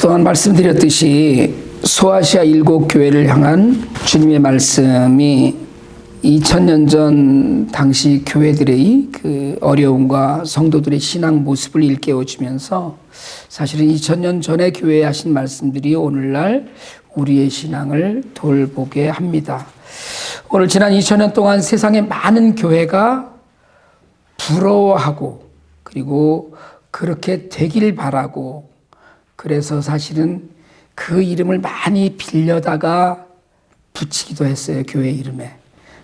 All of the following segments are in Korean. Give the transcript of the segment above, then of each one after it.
그동안 말씀드렸듯이 소아시아 7교회를 향한 주님의 말씀이 2000년 전 당시 교회들의 그 어려움과 성도들의 신앙 모습을 일깨워주면서 사실은 2000년 전에 교회에 하신 말씀들이 오늘날 우리의 신앙을 돌보게 합니다. 오늘 지난 2000년 동안 세상의 많은 교회가 부러워하고 그리고 그렇게 되길 바라고 그래서 사실은 그 이름을 많이 빌려다가 붙이기도 했어요. 교회 이름에.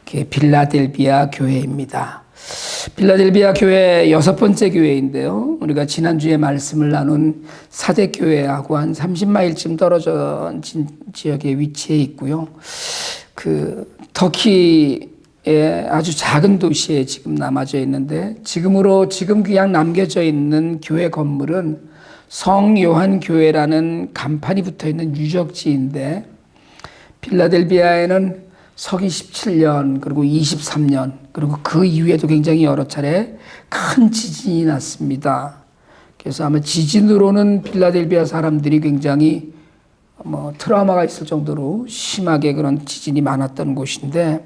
그게 빌라델비아 교회입니다. 빌라델비아 교회 6번째 교회인데요. 우리가 지난주에 말씀을 나눈 사대교회하고 한 30마일쯤 떨어져 지역에 위치해 있고요. 그 터키의 아주 작은 도시에 지금 남아져 있는데 지금 그냥 남겨져 있는 교회 건물은 성요한교회라는 간판이 붙어 있는 유적지인데 빌라델비아에는 서기 17년 그리고 23년 그리고 그 이후에도 굉장히 여러 차례 큰 지진이 났습니다. 그래서 아마 지진으로는 빌라델비아 사람들이 굉장히 트라우마가 있을 정도로 심하게 그런 지진이 많았던 곳인데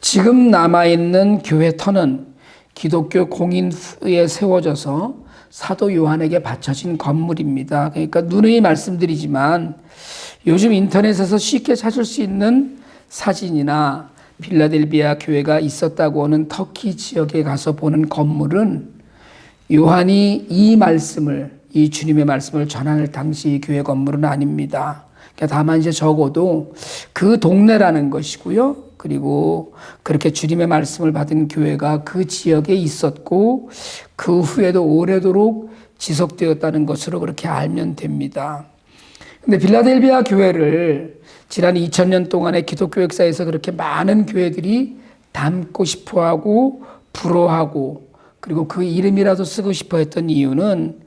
지금 남아있는 교회 터는 기독교 공인 후에 세워져서 사도 요한에게 바쳐진 건물입니다. 그러니까 누누이 말씀드리지만 요즘 인터넷에서 쉽게 찾을 수 있는 사진이나 빌라델비아 교회가 있었다고 하는 터키 지역에 가서 보는 건물은 요한이 이 주님의 말씀을 전할 당시 교회 건물은 아닙니다. 그러니까 다만 이제 적어도 그 동네라는 것이고요. 그리고 그렇게 주님의 말씀을 받은 교회가 그 지역에 있었고 그 후에도 오래도록 지속되었다는 것으로 그렇게 알면 됩니다. 근데 빌라델비아 교회를 지난 2000년 동안의 기독교 역사에서 그렇게 많은 교회들이 닮고 싶어하고 부러워하고 그리고 그 이름이라도 쓰고 싶어 했던 이유는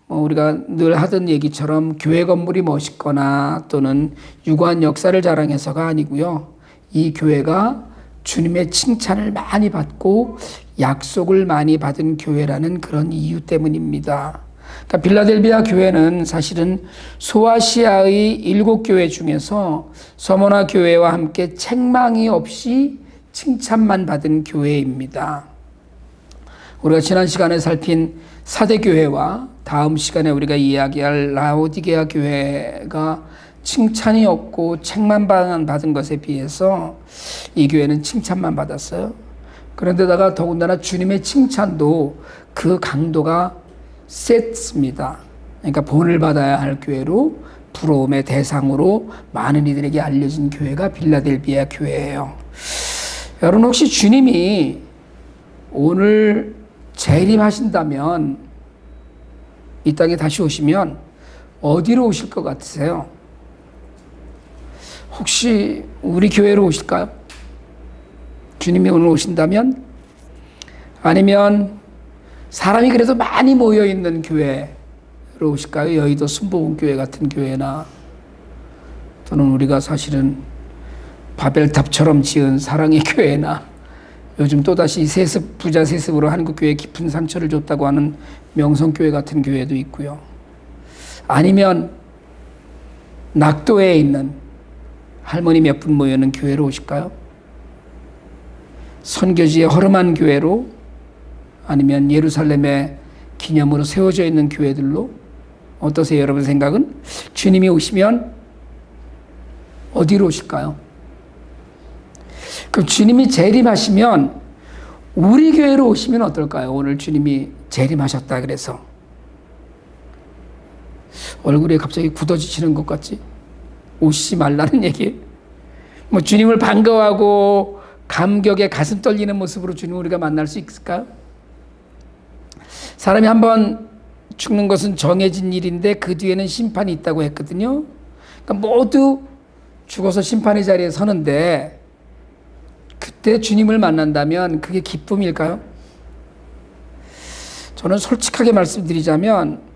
우리가 늘 하던 얘기처럼 교회 건물이 멋있거나 또는 유구한 역사를 자랑해서가 아니고요. 이 교회가 주님의 칭찬을 많이 받고 약속을 많이 받은 교회라는 그런 이유 때문입니다. 그러니까 빌라델비아 교회는 사실은 소아시아의 7교회 중에서 서머나 교회와 함께 책망이 없이 칭찬만 받은 교회입니다. 우리가 지난 시간에 살핀 사대교회와 다음 시간에 우리가 이야기할 라오디게아 교회가 칭찬이 없고 책만 받은 것에 비해서 이 교회는 칭찬만 받았어요. 그런데다가 더군다나 주님의 칭찬도 그 강도가 셌습니다. 그러니까 본을 받아야 할 교회로 부러움의 대상으로 많은 이들에게 알려진 교회가 빌라델비아 교회예요. 여러분 혹시 주님이 오늘 재림하신다면 이 땅에 다시 오시면 어디로 오실 것 같으세요? 혹시 우리 교회로 오실까요? 주님이 오늘 오신다면? 아니면 사람이 그래도 많이 모여있는 교회로 오실까요? 여의도 순복음교회 같은 교회나 또는 우리가 사실은 바벨탑처럼 지은 사랑의 교회나 요즘 또다시 부자 세습으로 한국교회에 깊은 상처를 줬다고 하는 명성교회 같은 교회도 있고요. 아니면 낙도에 있는 할머니 몇 분 모여있는 교회로 오실까요? 선교지의 허름한 교회로 아니면 예루살렘의 기념으로 세워져 있는 교회들로 어떠세요? 여러분 생각은? 주님이 오시면 어디로 오실까요? 그럼 주님이 재림하시면 우리 교회로 오시면 어떨까요? 오늘 주님이 재림하셨다 그래서 얼굴에 갑자기 굳어지시는 것 같지? 오시지 말라는 얘기. 주님을 반가워하고 감격에 가슴 떨리는 모습으로 주님을 우리가 만날 수 있을까요? 사람이 한번 죽는 것은 정해진 일인데 그 뒤에는 심판이 있다고 했거든요. 그러니까 모두 죽어서 심판의 자리에 서는데 그때 주님을 만난다면 그게 기쁨일까요? 저는 솔직하게 말씀드리자면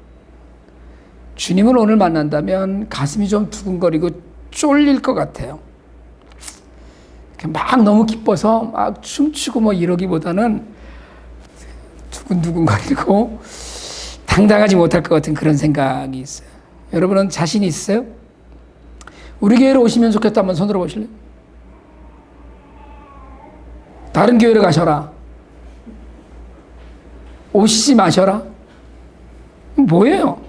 주님을 오늘 만난다면 가슴이 좀 두근거리고 쫄릴 것 같아요. 막 너무 기뻐서 막 춤추고 이러기보다는 두근두근거리고 당당하지 못할 것 같은 그런 생각이 있어요. 여러분은 자신 있으세요? 우리 교회로 오시면 좋겠다 한번 손들어 보실래요? 다른 교회로 가셔라. 오시지 마셔라. 뭐예요?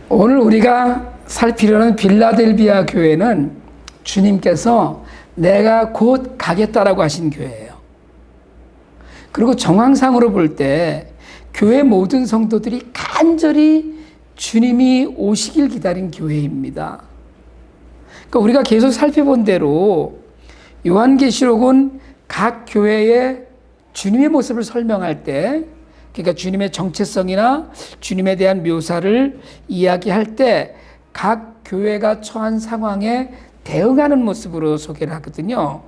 오늘 우리가 살피려는 빌라델비아 교회는 주님께서 내가 곧 가겠다라고 하신 교회예요. 그리고 정황상으로 볼 때 교회 모든 성도들이 간절히 주님이 오시길 기다린 교회입니다. 그러니까 우리가 계속 살펴본 대로 요한계시록은 각 교회의 주님의 모습을 설명할 때, 그러니까 주님의 정체성이나 주님에 대한 묘사를 이야기할 때 각 교회가 처한 상황에 대응하는 모습으로 소개를 하거든요.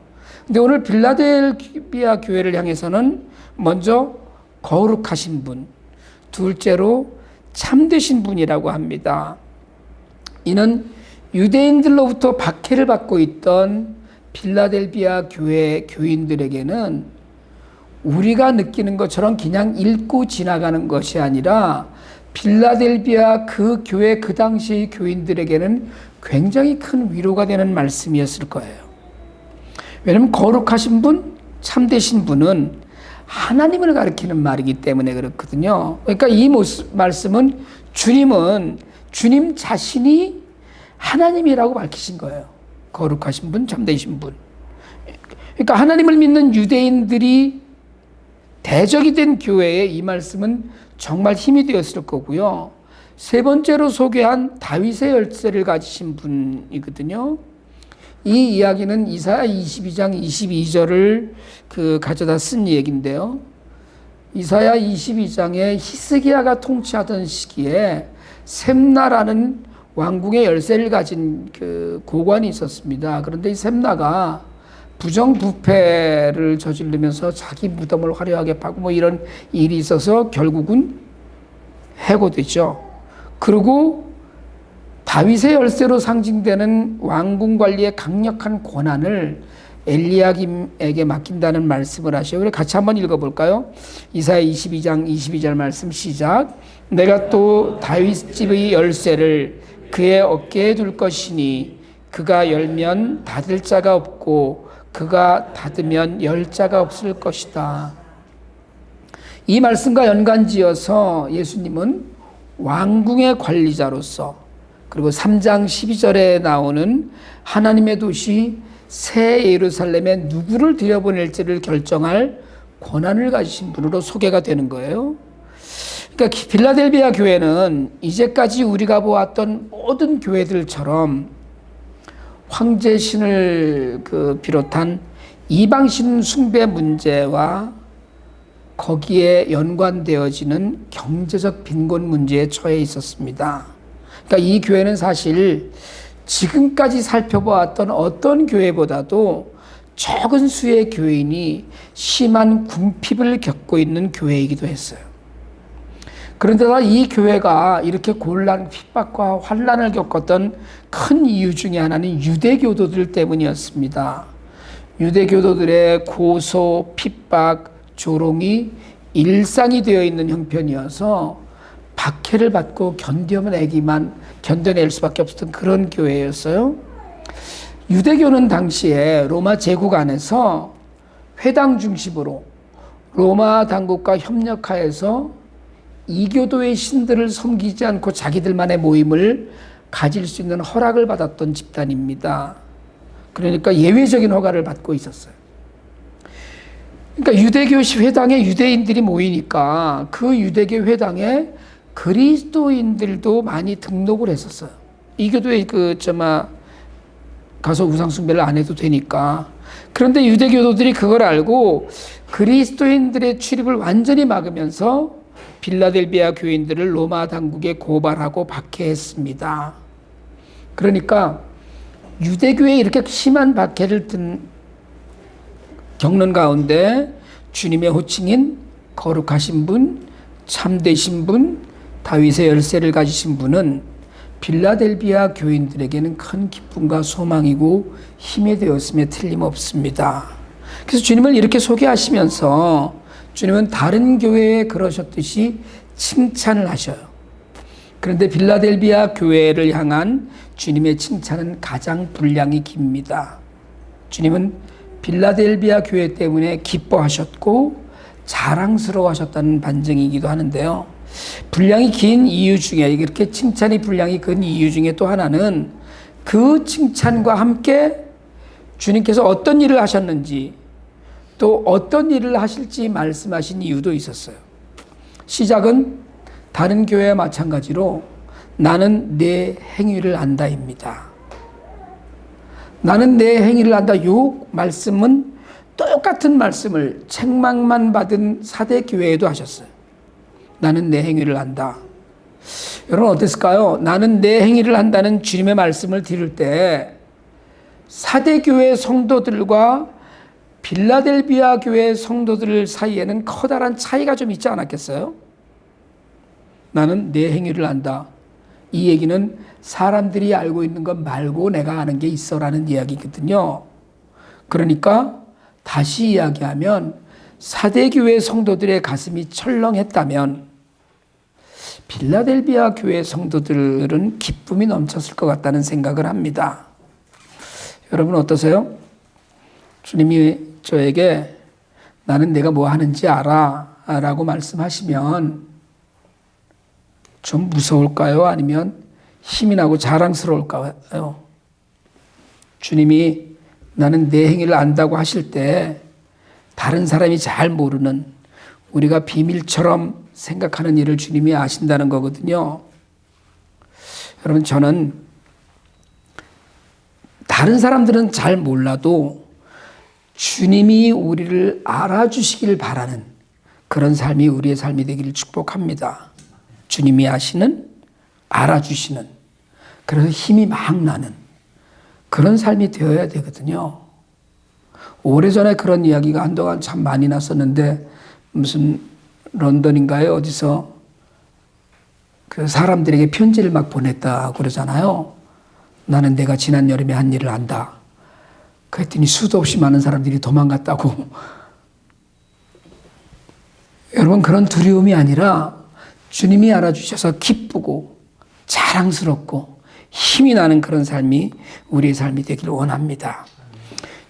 근데 오늘 빌라델비아 교회를 향해서는 먼저 거룩하신 분, 둘째로 참되신 분이라고 합니다. 이는 유대인들로부터 박해를 받고 있던 빌라델비아 교회 교인들에게는 우리가 느끼는 것처럼 그냥 읽고 지나가는 것이 아니라 빌라델비아 그 교회 그 당시의 교인들에게는 굉장히 큰 위로가 되는 말씀이었을 거예요. 왜냐하면 거룩하신 분, 참되신 분은 하나님을 가리키는 말이기 때문에 그렇거든요. 그러니까 이 말씀은 주님 자신이 하나님이라고 밝히신 거예요. 거룩하신 분, 참되신 분. 그러니까 하나님을 믿는 유대인들이 대적이 된 교회에 이 말씀은 정말 힘이 되었을 거고요. 세 번째로 소개한 다윗의 열쇠를 가지신 분이거든요. 이 이야기는 이사야 22장 22절을 가져다 쓴 얘기인데요. 이사야 22장에 히스기야가 통치하던 시기에 셈나라는 왕궁의 열쇠를 가진 고관이 있었습니다. 그런데 이 셈나가 부정부패를 저지르면서 자기 무덤을 화려하게 파고 이런 일이 있어서 결국은 해고되죠. 그리고 다윗의 열쇠로 상징되는 왕궁 관리의 강력한 권한을 엘리야김에게 맡긴다는 말씀을 하셔요. 그래서 같이 한번 읽어볼까요? 이사야 22장 22절 말씀 시작. 내가 또 다윗 집의 열쇠를 그의 어깨에 둘 것이니 그가 열면 닫을 자가 없고 그가 닫으면 열 자가 없을 것이다. 이 말씀과 연관지어서 예수님은 왕궁의 관리자로서 그리고 3장 12절에 나오는 하나님의 도시 새 예루살렘에 누구를 들여보낼지를 결정할 권한을 가지신 분으로 소개가 되는 거예요. 그러니까 빌라델비아 교회는 이제까지 우리가 보았던 모든 교회들처럼 황제신을 비롯한 이방신 숭배 문제와 거기에 연관되어지는 경제적 빈곤 문제에 처해 있었습니다. 그러니까 이 교회는 사실 지금까지 살펴보았던 어떤 교회보다도 적은 수의 교인이 심한 궁핍을 겪고 있는 교회이기도 했어요. 그런데다 이 교회가 이렇게 곤란, 핍박과 환난을 겪었던 큰 이유 중에 하나는 유대교도들 때문이었습니다. 유대교도들의 고소, 핍박, 조롱이 일상이 되어 있는 형편이어서 박해를 받고 견뎌낼 수밖에 없었던 그런 교회였어요. 유대교는 당시에 로마 제국 안에서 회당 중심으로 로마 당국과 협력하여서 이교도의 신들을 섬기지 않고 자기들만의 모임을 가질 수 있는 허락을 받았던 집단입니다. 그러니까 예외적인 허가를 받고 있었어요. 그러니까 유대교 회당에 유대인들이 모이니까 그 유대교 회당에 그리스도인들도 많이 등록을 했었어요. 이교도에 가서 우상숭배를 안 해도 되니까. 그런데 유대교도들이 그걸 알고 그리스도인들의 출입을 완전히 막으면서 빌라델비아 교인들을 로마 당국에 고발하고 박해했습니다. 그러니까 유대교에 이렇게 심한 박해를 겪는 가운데 주님의 호칭인 거룩하신 분, 참되신 분, 다윗의 열쇠를 가지신 분은 빌라델비아 교인들에게는 큰 기쁨과 소망이고 힘이 되었음에 틀림없습니다. 그래서 주님을 이렇게 소개하시면서 주님은 다른 교회에 그러셨듯이 칭찬을 하셔요. 그런데 빌라델비아 교회를 향한 주님의 칭찬은 가장 분량이 깁니다. 주님은 빌라델비아 교회 때문에 기뻐하셨고 자랑스러워하셨다는 반증이기도 하는데요. 분량이 긴 이유 중에, 이렇게 칭찬이 분량이 긴 이유 중에 또 하나는 그 칭찬과 함께 주님께서 어떤 일을 하셨는지 또 어떤 일을 하실지 말씀하신 이유도 있었어요. 시작은 다른 교회와 마찬가지로 나는 내 행위를 안다입니다. 나는 내 행위를 안다. 이 말씀은 똑같은 말씀을 책망만 받은 사대 교회에도 하셨어요. 나는 내 행위를 안다. 여러분 어땠을까요? 나는 내 행위를 한다는 주님의 말씀을 들을 때 사대 교회 성도들과 빌라델비아 교회 성도들 사이에는 커다란 차이가 좀 있지 않았겠어요? 나는 내 행위를 안다. 이 얘기는 사람들이 알고 있는 것 말고 내가 아는 게 있어라는 이야기거든요. 그러니까 다시 이야기하면 사대교회 성도들의 가슴이 철렁했다면 빌라델비아 교회 성도들은 기쁨이 넘쳤을 것 같다는 생각을 합니다. 여러분 어떠세요? 주님이 저에게 나는 내가 뭐 하는지 알아 라고 말씀하시면 좀 무서울까요? 아니면 힘이 나고 자랑스러울까요? 주님이 나는 내 행위를 안다고 하실 때 다른 사람이 잘 모르는 우리가 비밀처럼 생각하는 일을 주님이 아신다는 거거든요. 여러분 저는 다른 사람들은 잘 몰라도 주님이 우리를 알아주시길 바라는 그런 삶이 우리의 삶이 되기를 축복합니다. 주님이 아시는, 알아주시는, 그래서 힘이 막 나는 그런 삶이 되어야 되거든요. 오래전에 그런 이야기가 한동안 참 많이 났었는데 무슨 런던인가요? 어디서 그 사람들에게 편지를 막 보냈다고 그러잖아요. 나는 내가 지난 여름에 한 일을 안다. 그랬더니 수도 없이 많은 사람들이 도망갔다고. 여러분 그런 두려움이 아니라 주님이 알아주셔서 기쁘고 자랑스럽고 힘이 나는 그런 삶이 우리의 삶이 되기를 원합니다.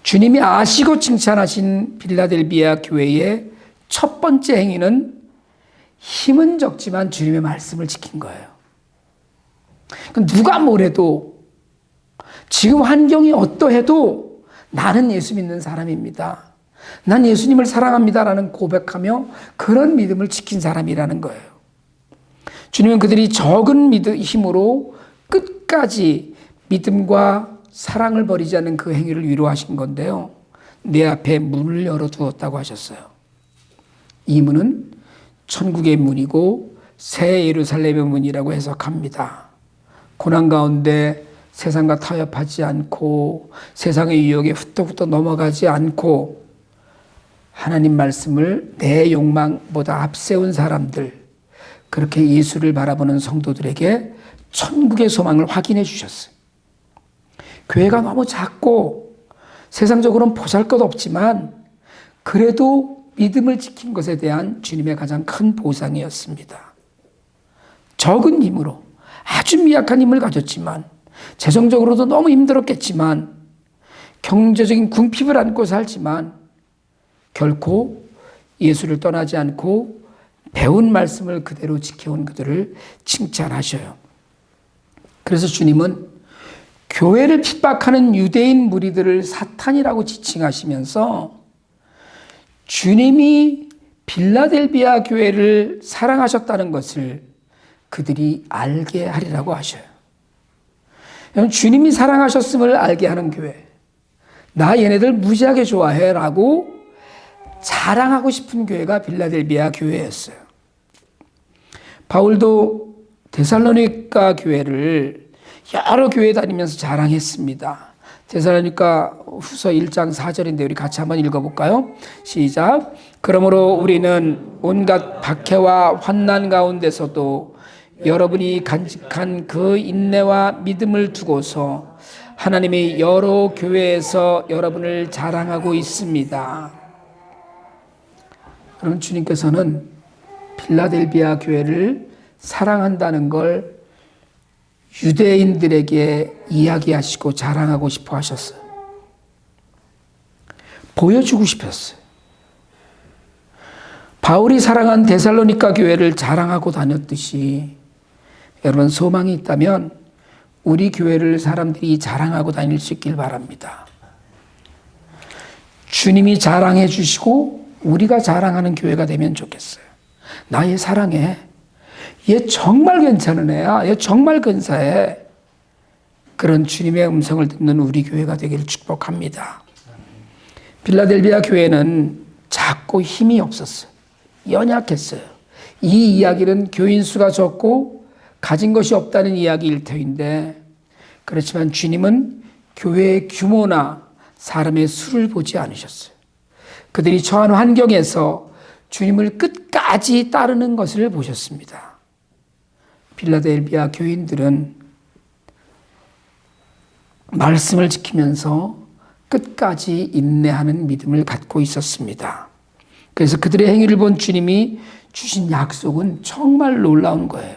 주님이 아시고 칭찬하신 빌라델비아 교회의 첫 번째 행위는 힘은 적지만 주님의 말씀을 지킨 거예요. 누가 뭐래도 지금 환경이 어떠해도 나는 예수 믿는 사람입니다. 난 예수님을 사랑합니다라는 고백하며 그런 믿음을 지킨 사람이라는 거예요. 주님은 그들이 적은 힘으로 끝까지 믿음과 사랑을 버리지 않는 그 행위를 위로하신 건데요. 내 앞에 문을 열어두었다고 하셨어요. 이 문은 천국의 문이고 새 예루살렘의 문이라고 해석합니다. 고난 가운데 세상과 타협하지 않고 세상의 유혹에 훌떡훌떡 넘어가지 않고 하나님 말씀을 내 욕망보다 앞세운 사람들, 그렇게 예수를 바라보는 성도들에게 천국의 소망을 확인해 주셨어요. 교회가 너무 작고 세상적으로는 보잘것없지만 그래도 믿음을 지킨 것에 대한 주님의 가장 큰 보상이었습니다. 적은 힘으로 아주 미약한 힘을 가졌지만 재정적으로도 너무 힘들었겠지만 경제적인 궁핍을 안고 살지만 결코 예수를 떠나지 않고 배운 말씀을 그대로 지켜온 그들을 칭찬하셔요. 그래서 주님은 교회를 핍박하는 유대인 무리들을 사탄이라고 지칭하시면서 주님이 빌라델비아 교회를 사랑하셨다는 것을 그들이 알게 하리라고 하셔요. 주님이 사랑하셨음을 알게 하는 교회, 나 얘네들 무지하게 좋아해 라고 자랑하고 싶은 교회가 빌라델비아 교회였어요. 바울도 데살로니가 교회를 여러 교회 다니면서 자랑했습니다. 데살로니가 후서 1장 4절인데 우리 같이 한번 읽어볼까요? 시작. 그러므로 우리는 온갖 박해와 환난 가운데서도 여러분이 간직한 그 인내와 믿음을 두고서 하나님의 여러 교회에서 여러분을 자랑하고 있습니다. 그럼 주님께서는 빌라델비아 교회를 사랑한다는 걸 유대인들에게 이야기하시고 자랑하고 싶어 하셨어요. 보여주고 싶었어요. 바울이 사랑한 데살로니가 교회를 자랑하고 다녔듯이 여러분 소망이 있다면 우리 교회를 사람들이 자랑하고 다닐 수 있길 바랍니다. 주님이 자랑해 주시고 우리가 자랑하는 교회가 되면 좋겠어요. 나 얘 사랑해. 얘 정말 괜찮은 애야. 얘 정말 근사해. 그런 주님의 음성을 듣는 우리 교회가 되기를 축복합니다. 빌라델비아 교회는 작고 힘이 없었어요. 연약했어요. 이 이야기는 교인 수가 적고 가진 것이 없다는 이야기일 터인데, 그렇지만 주님은 교회의 규모나 사람의 수를 보지 않으셨어요. 그들이 처한 환경에서 주님을 끝까지 따르는 것을 보셨습니다. 빌라델비아 교인들은 말씀을 지키면서 끝까지 인내하는 믿음을 갖고 있었습니다. 그래서 그들의 행위를 본 주님이 주신 약속은 정말 놀라운 거예요.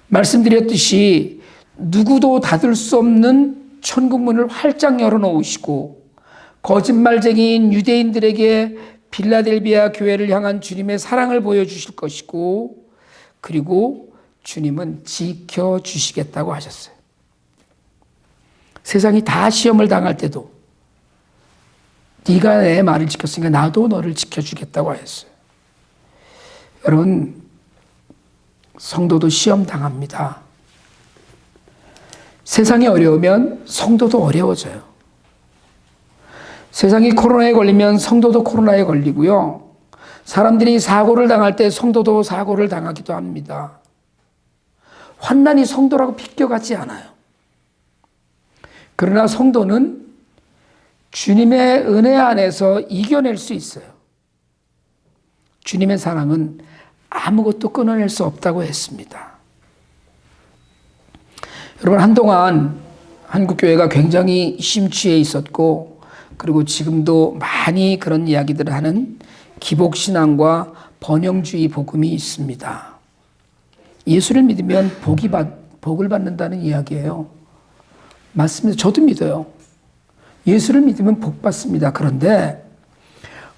말씀드렸듯이 누구도 닫을 수 없는 천국문을 활짝 열어놓으시고 거짓말쟁이인 유대인들에게 빌라델비아 교회를 향한 주님의 사랑을 보여주실 것이고, 그리고 주님은 지켜주시겠다고 하셨어요. 세상이 다 시험을 당할 때도 네가 내 말을 지켰으니까 나도 너를 지켜주겠다고 하셨어요. 여러분, 성도도 시험 당합니다. 세상이 어려우면 성도도 어려워져요. 세상이 코로나에 걸리면 성도도 코로나에 걸리고요. 사람들이 사고를 당할 때 성도도 사고를 당하기도 합니다. 환난이 성도라고 비껴가지 않아요. 그러나 성도는 주님의 은혜 안에서 이겨낼 수 있어요. 주님의 사랑은 아무것도 끊어낼 수 없다고 했습니다. 여러분, 한동안 한국교회가 굉장히 심취해 있었고, 그리고 지금도 많이 그런 이야기들을 하는 기복신앙과 번영주의 복음이 있습니다. 예수를 믿으면 복을 받는다는 이야기예요. 맞습니다. 저도 믿어요. 예수를 믿으면 복 받습니다. 그런데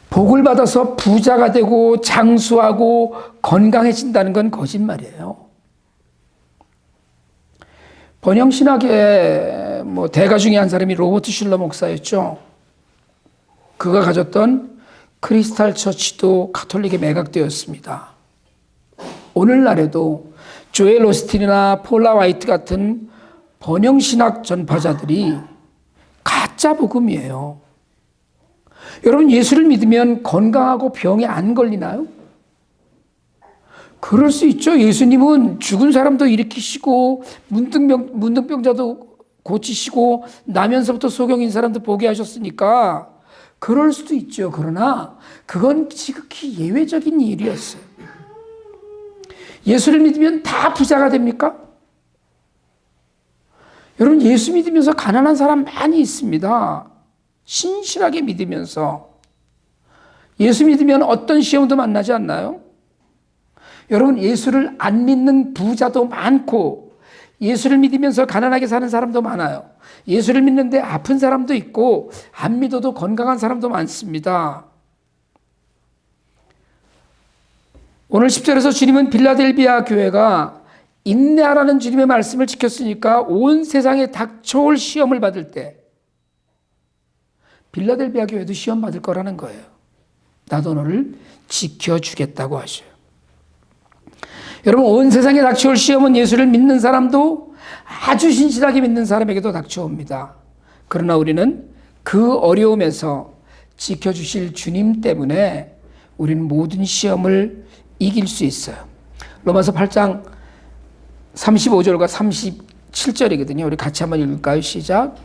복을 받아서 부자가 되고 장수하고 건강해진다는 건 거짓말이에요. 번영신학의 대가 중에 한 사람이 로버트 슐러 목사였죠. 그가 가졌던 크리스탈 처치도 가톨릭에 매각되었습니다. 오늘날에도 조엘 오스틴이나 폴라 화이트 같은 번영신학 전파자들이 가짜 복음이에요. 여러분, 예수를 믿으면 건강하고 병에 안 걸리나요? 그럴 수 있죠. 예수님은 죽은 사람도 일으키시고 문둥병자도 고치시고 나면서부터 소경인 사람도 보게 하셨으니까 그럴 수도 있죠. 그러나 그건 지극히 예외적인 일이었어요. 예수를 믿으면 다 부자가 됩니까? 여러분, 예수 믿으면서 가난한 사람 많이 있습니다. 신실하게 믿으면서. 예수 믿으면 어떤 시험도 만나지 않나요? 여러분, 예수를 안 믿는 부자도 많고 예수를 믿으면서 가난하게 사는 사람도 많아요. 예수를 믿는데 아픈 사람도 있고 안 믿어도 건강한 사람도 많습니다. 오늘 10절에서 주님은 빌라델비아 교회가 인내하라는 주님의 말씀을 지켰으니까 온 세상에 닥쳐올 시험을 받을 때 빌라델비아 교회도 시험 받을 거라는 거예요. 나도 너를 지켜주겠다고 하셔요. 여러분, 온 세상에 닥쳐올 시험은 예수를 믿는 사람도 아주 신실하게 믿는 사람에게도 닥쳐옵니다. 그러나 우리는 그 어려움에서 지켜주실 주님 때문에 우리는 모든 시험을 이길 수 있어요. 로마서 8장 35절과 37절이거든요. 우리 같이 한번 읽을까요? 시작.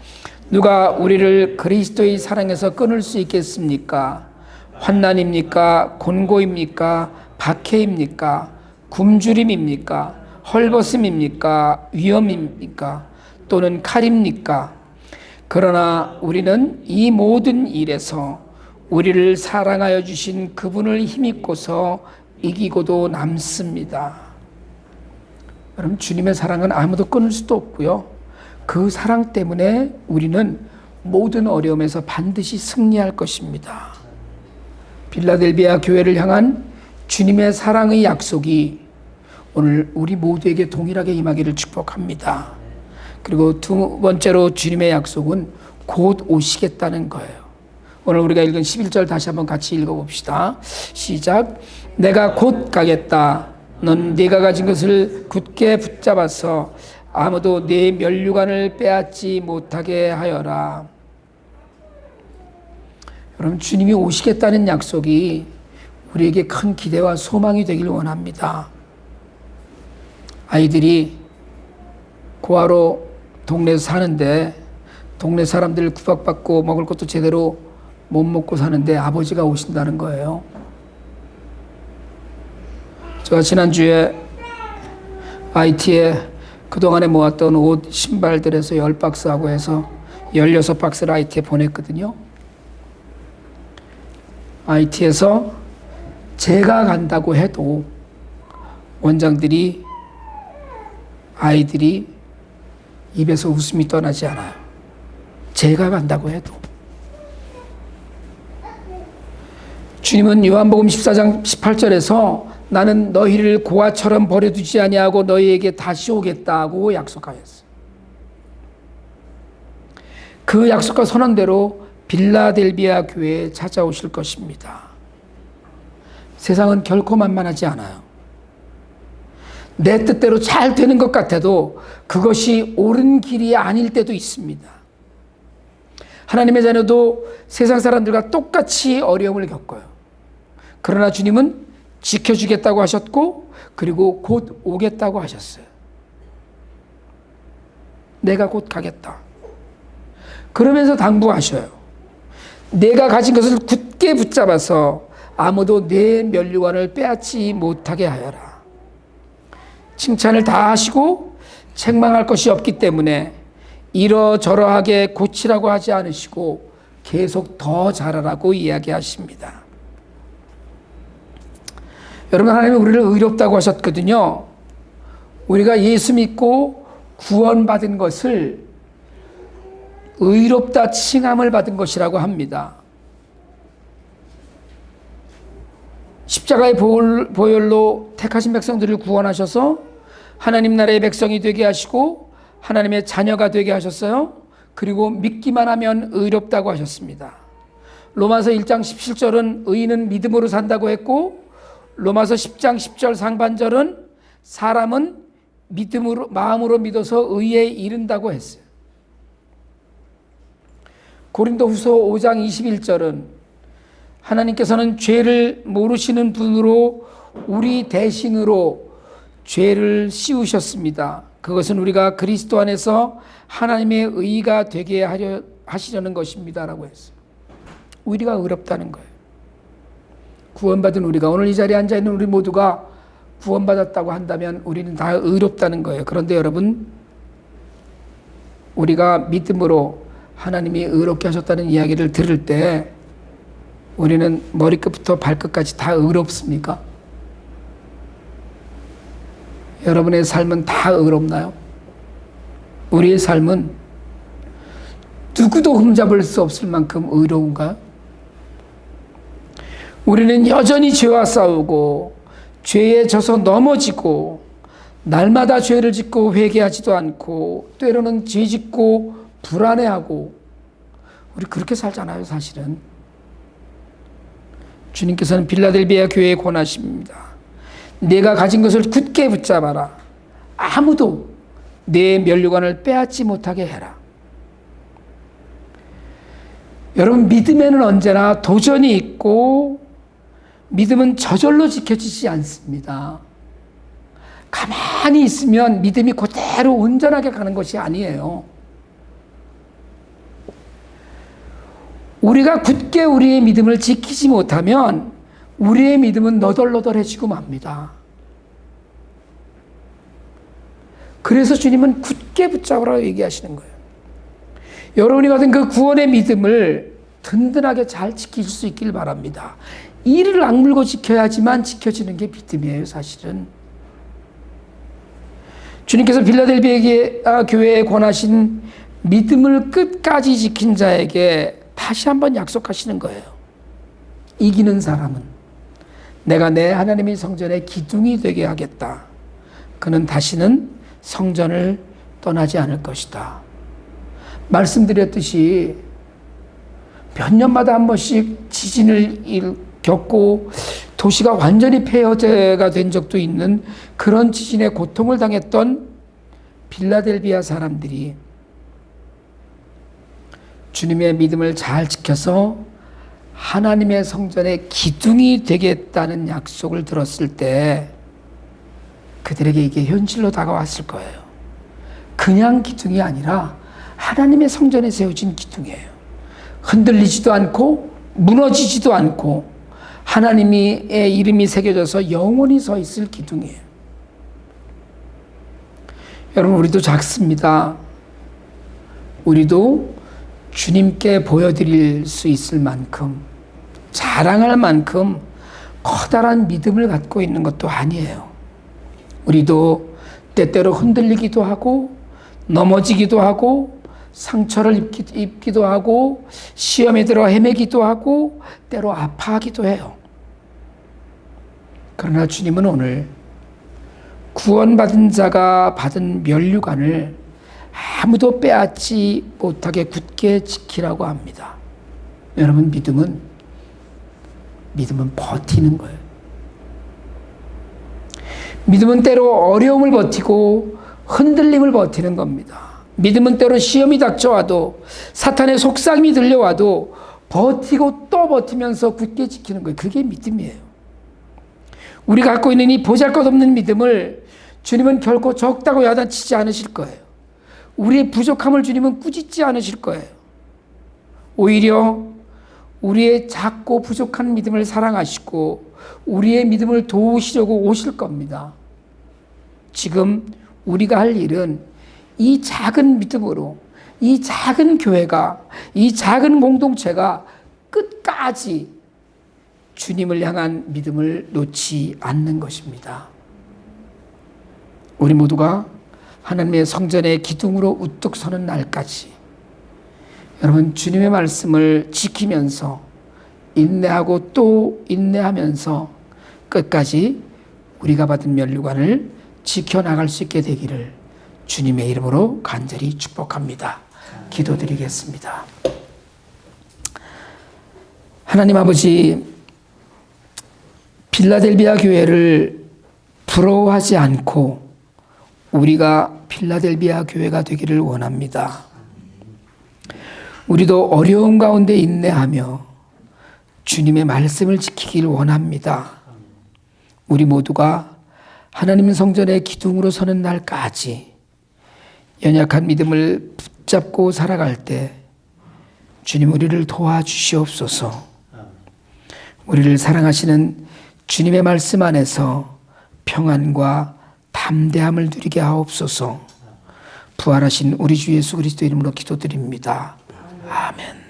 누가 우리를 그리스도의 사랑에서 끊을 수 있겠습니까? 환난입니까? 곤고입니까? 박해입니까? 굶주림입니까? 헐벗음입니까? 위험입니까? 또는 칼입니까? 그러나 우리는 이 모든 일에서 우리를 사랑하여 주신 그분을 힘입고서 이기고도 남습니다. 여러분, 주님의 사랑은 아무도 끊을 수도 없고요. 그 사랑 때문에 우리는 모든 어려움에서 반드시 승리할 것입니다. 빌라델비아 교회를 향한 주님의 사랑의 약속이 오늘 우리 모두에게 동일하게 임하기를 축복합니다. 그리고 두 번째로 주님의 약속은 곧 오시겠다는 거예요. 오늘 우리가 읽은 11절 다시 한번 같이 읽어봅시다. 시작. 내가 곧 가겠다. 넌 네가 가진 것을 굳게 붙잡아서 아무도 네 면류관을 빼앗지 못하게 하여라. 여러분, 주님이 오시겠다는 약속이 우리에게 큰 기대와 소망이 되길 원합니다. 아이들이 고아로 동네에서 사는데 동네 사람들 구박받고 먹을 것도 제대로 못 먹고 사는데 아버지가 오신다는 거예요. 제가 지난주에 IT에 그동안에 모았던 옷, 신발들에서 10박스하고 해서 16박스를 IT에 보냈거든요. IT에서 제가 간다고 해도 원장들이 아이들이 입에서 웃음이 떠나지 않아요. 제가 간다고 해도. 주님은 요한복음 14장 18절에서 나는 너희를 고아처럼 버려두지 아니하고 너희에게 다시 오겠다고 약속하였어요. 그 약속과 선언대로 빌라델비아 교회에 찾아오실 것입니다. 세상은 결코 만만하지 않아요. 내 뜻대로 잘 되는 것 같아도 그것이 옳은 길이 아닐 때도 있습니다. 하나님의 자녀도 세상 사람들과 똑같이 어려움을 겪어요. 그러나 주님은 지켜주겠다고 하셨고 그리고 곧 오겠다고 하셨어요. 내가 곧 가겠다. 그러면서 당부하셔요. 내가 가진 것을 굳게 붙잡아서 아무도 내 면류관을 빼앗지 못하게 하여라. 칭찬을 다 하시고 책망할 것이 없기 때문에 이러저러하게 고치라고 하지 않으시고 계속 더 잘하라고 이야기하십니다. 여러분, 하나님은 우리를 의롭다고 하셨거든요. 우리가 예수 믿고 구원받은 것을 의롭다 칭함을 받은 것이라고 합니다. 십자가의 보혈로 택하신 백성들을 구원하셔서 하나님 나라의 백성이 되게 하시고 하나님의 자녀가 되게 하셨어요. 그리고 믿기만 하면 의롭다고 하셨습니다. 로마서 1장 17절은 의인은 믿음으로 산다고 했고 로마서 10장 10절 상반절은 사람은 믿음으로 마음으로 믿어서 의에 이른다고 했어요. 고린도후서 5장 21절은 하나님께서는 죄를 모르시는 분으로 우리 대신으로 죄를 씌우셨습니다. 그것은 우리가 그리스도 안에서 하나님의 의가 되게 하시려는 것입니다 라고 했어요. 우리가 의롭다는 거예요. 구원받은 우리가, 오늘 이 자리에 앉아있는 우리 모두가 구원받았다고 한다면 우리는 다 의롭다는 거예요. 그런데 여러분, 우리가 믿음으로 하나님이 의롭게 하셨다는 이야기를 들을 때 우리는 머리끝부터 발끝까지 다 의롭습니까? 여러분의 삶은 다 의롭나요? 우리의 삶은 누구도 흠잡을 수 없을 만큼 의로운가요? 우리는 여전히 죄와 싸우고 죄에 져서 넘어지고 날마다 죄를 짓고 회개하지도 않고 때로는 죄 짓고 불안해하고 우리 그렇게 살잖아요. 사실은 주님께서는 빌라델비아 교회에 권하십니다. 내가 가진 것을 굳게 붙잡아라. 아무도 내 면류관을 빼앗지 못하게 해라. 여러분, 믿음에는 언제나 도전이 있고 믿음은 저절로 지켜지지 않습니다. 가만히 있으면 믿음이 그대로 온전하게 가는 것이 아니에요. 우리가 굳게 우리의 믿음을 지키지 못하면 우리의 믿음은 너덜너덜해지고 맙니다. 그래서 주님은 굳게 붙잡으라고 얘기하시는 거예요. 여러분이 가진 그 구원의 믿음을 든든하게 잘 지키실 수 있길 바랍니다. 이를 악물고 지켜야지만 지켜지는 게 믿음이에요, 사실은. 주님께서 빌라델비아 교회에 권하신 믿음을 끝까지 지킨 자에게 다시 한번 약속하시는 거예요. 이기는 사람은 내가 내 하나님의 성전의 기둥이 되게 하겠다. 그는 다시는 성전을 떠나지 않을 것이다. 말씀드렸듯이 몇 년마다 한 번씩 지진을 겪고 도시가 완전히 폐허가 된 적도 있는 그런 지진의 고통을 당했던 빌라델비아 사람들이 주님의 믿음을 잘 지켜서 하나님의 성전의 기둥이 되겠다는 약속을 들었을 때 그들에게 이게 현실로 다가왔을 거예요. 그냥 기둥이 아니라 하나님의 성전에 세워진 기둥이에요. 흔들리지도 않고 무너지지도 않고 하나님의 이름이 새겨져서 영원히 서 있을 기둥이에요. 여러분, 우리도 작습니다. 우리도 주님께 보여드릴 수 있을 만큼, 자랑할 만큼 커다란 믿음을 갖고 있는 것도 아니에요. 우리도 때때로 흔들리기도 하고 넘어지기도 하고 상처를 입기도 하고 시험에 들어 헤매기도 하고 때로 아파하기도 해요. 그러나 주님은 오늘 구원받은 자가 받은 면류관을 아무도 빼앗지 못하게 굳게 지키라고 합니다. 여러분, 믿음은 버티는 거예요. 믿음은 때로 어려움을 버티고 흔들림을 버티는 겁니다. 믿음은 때로 시험이 닥쳐와도 사탄의 속삭임이 들려와도 버티고 또 버티면서 굳게 지키는 거예요. 그게 믿음이에요. 우리가 갖고 있는 이 보잘것없는 믿음을 주님은 결코 적다고 야단치지 않으실 거예요. 우리의 부족함을 주님은 꾸짖지 않으실 거예요. 오히려 우리의 작고 부족한 믿음을 사랑하시고 우리의 믿음을 도우시려고 오실 겁니다. 지금 우리가 할 일은 이 작은 믿음으로 이 작은 교회가, 이 작은 공동체가 끝까지 주님을 향한 믿음을 놓지 않는 것입니다. 우리 모두가 하나님의 성전의 기둥으로 우뚝 서는 날까지 여러분, 주님의 말씀을 지키면서 인내하고 또 인내하면서 끝까지 우리가 받은 면류관을 지켜나갈 수 있게 되기를 주님의 이름으로 간절히 축복합니다. 기도드리겠습니다. 하나님 아버지, 빌라델비아 교회를 부러워하지 않고 우리가 빌라델비아 교회가 되기를 원합니다. 우리도 어려움 가운데 인내하며 주님의 말씀을 지키길 원합니다. 우리 모두가 하나님 성전의 기둥으로 서는 날까지 연약한 믿음을 붙잡고 살아갈 때 주님, 우리를 도와주시옵소서. 우리를 사랑하시는 주님의 말씀 안에서 평안과 담대함을 누리게 하옵소서. 부활하신 우리 주 예수 그리스도 이름으로 기도드립니다. 아멘.